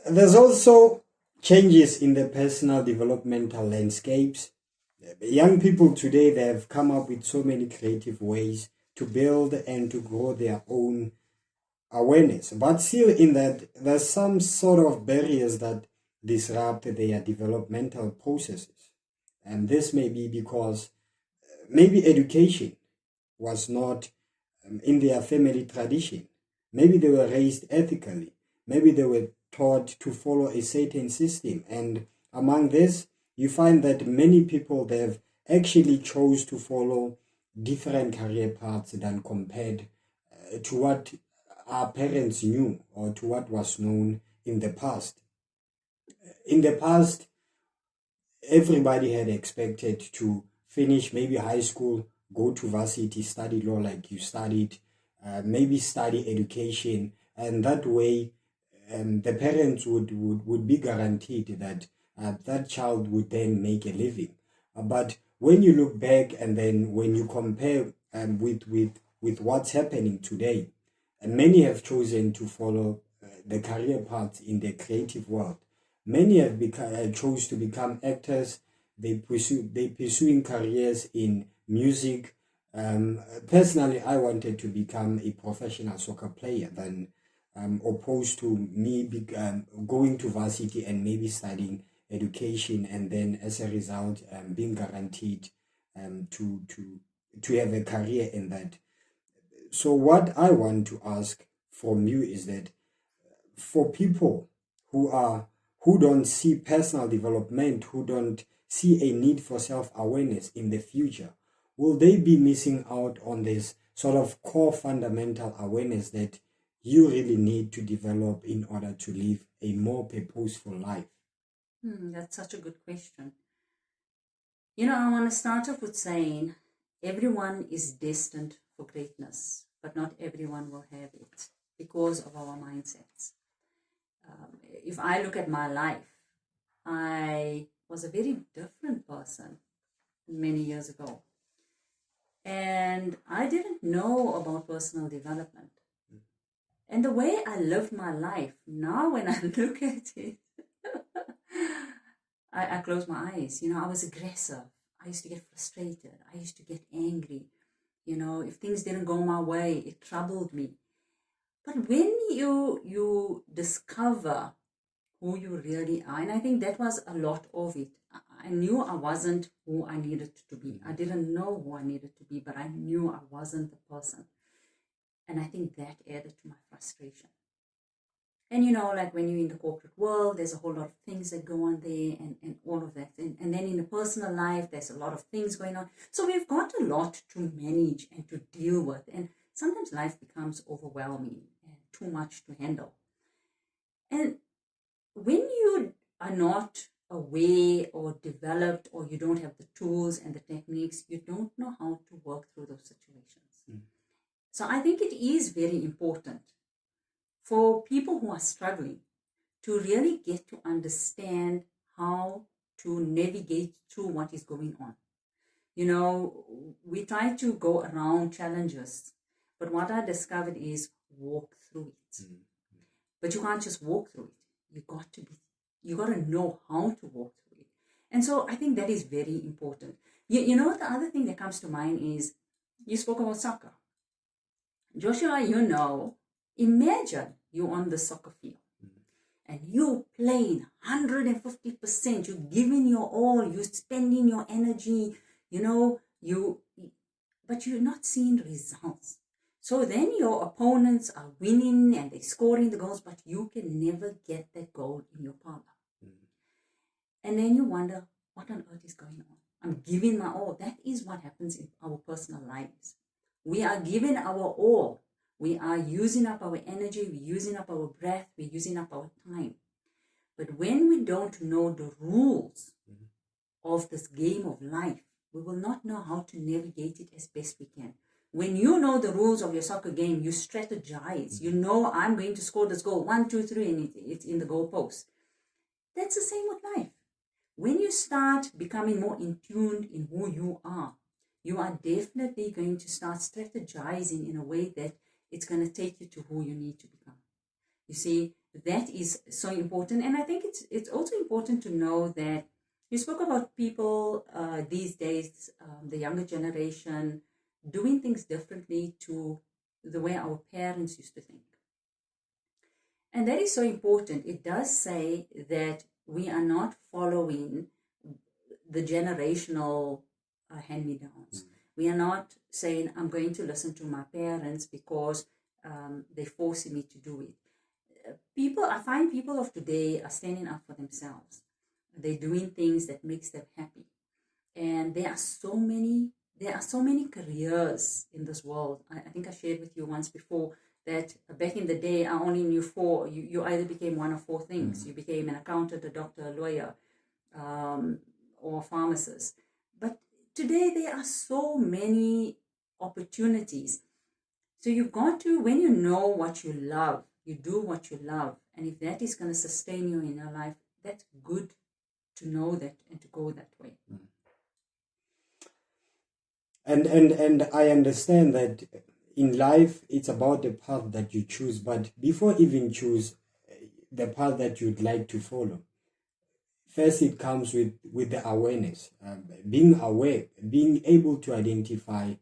There's also changes in the personal developmental landscapes. Young people today, they have come up with so many creative ways to build and to grow their own awareness. But still, in that, there's some sort of barriers that disrupt their developmental processes. And this may be because maybe education was not in their family tradition. Maybe they were raised ethically. Maybe they were taught to follow a certain system. And among this, you find that many people, they've actually chose to follow different career paths than compared to what our parents knew or to what was known in the past. In the past, everybody had expected to finish maybe high school, go to varsity, study law like you studied, maybe study education, and that way the parents would be guaranteed that that child would then make a living. But when you look back and then when you compare with what's happening today, many have chosen to follow the career path in the creative world. Many have chose to become actors. They pursuing careers in music. Personally, I wanted to become a professional soccer player than opposed to me going to varsity and maybe studying education, and then as a result being guaranteed to have a career in that. So what I want to ask from you is that for people who don't see personal development, who don't see a need for self-awareness in the future, will they be missing out on this sort of core fundamental awareness that you really need to develop in order to live a more purposeful life? That's such a good question. I want to start off with saying everyone is destined for greatness, but not everyone will have it because of our mindsets. If I look at my life, I was a very different person many years ago. And I didn't know about personal development. And the way I lived my life, now when I look at it, I close my eyes. I was aggressive. I used to get frustrated. I used to get angry. If things didn't go my way, it troubled me. But when you discover who you really are, and I think that was a lot of it. I knew I wasn't who I needed to be. I didn't know who I needed to be, but I knew I wasn't the person. And I think that added to my frustration. And like when you're in the corporate world, there's a whole lot of things that go on there and all of that. And then in the personal life, there's a lot of things going on. So we've got a lot to manage and to deal with. And sometimes life becomes overwhelming and too much to handle. And when you are not aware or developed, or you don't have the tools and the techniques, you don't know how to work through those situations. So I think it is very important for people who are struggling to really get to understand how to navigate through what is going on. We try to go around challenges, but what I discovered is walk through it. But you can't just walk through it. You got to know how to walk through it. And so I think that is very important. The other thing that comes to mind is you spoke about soccer. Joshua, imagine you're on the soccer field and you're playing 150%. You're giving your all. You're spending your energy. But you're not seeing results. So then your opponents are winning and they're scoring the goals, but you can never get that goal in your parlor. And then you wonder, what on earth is going on? I'm giving my all. That is what happens in our personal lives. We are giving our all. We are using up our energy. We're using up our breath. We're using up our time. But when we don't know the rules of this game of life, we will not know how to navigate it as best we can. When you know the rules of your soccer game, you strategize. You know, I'm going to score this goal, 1, 2, 3, and it's in the goal post. That's the same with life. When you start becoming more in tune in who you are definitely going to start strategizing in a way that it's going to take you to who you need to become. You see, that is so important. And I think it's also important to know that you spoke about people these days, the younger generation, doing things differently to the way our parents used to think. And that is so important. It does say that we are not following the generational hand-me-downs. We are not saying, I'm going to listen to my parents because they're forcing me to do it. I find people of today are standing up for themselves. They're doing things that makes them happy. And there are so many careers in this world. I think I shared with you once before that back in the day, I only knew four. You either became one of four things. You became an accountant, a doctor, a lawyer, or a pharmacist. But today, there are so many opportunities. So you've got to, when you know what you love, you do what you love. And if that is going to sustain you in your life, that's good to know that and to go that way. And I understand that in life it's about the path that you choose, but before even choose the path that you'd like to follow, first it comes with the awareness, being aware, being able to identify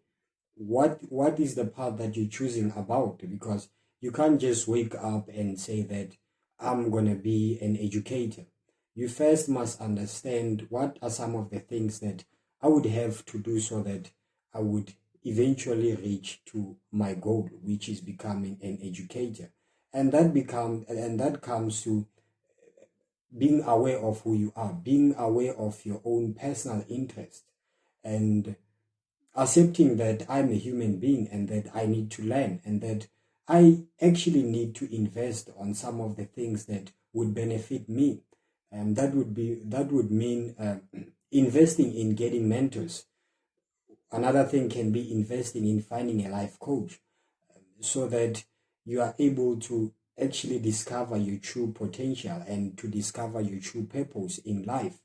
what is the path that you're choosing about, because you can't just wake up and say that I'm gonna be an educator. You first must understand what are some of the things that I would have to do so that I would eventually reach to my goal, which is becoming an educator. And that comes to being aware of who you are, being aware of your own personal interest, and accepting that I'm a human being and that I need to learn and that I actually need to invest on some of the things that would benefit me. And that would mean investing in getting mentors. Another thing can be investing in finding a life coach, so that you are able to actually discover your true potential and to discover your true purpose in life.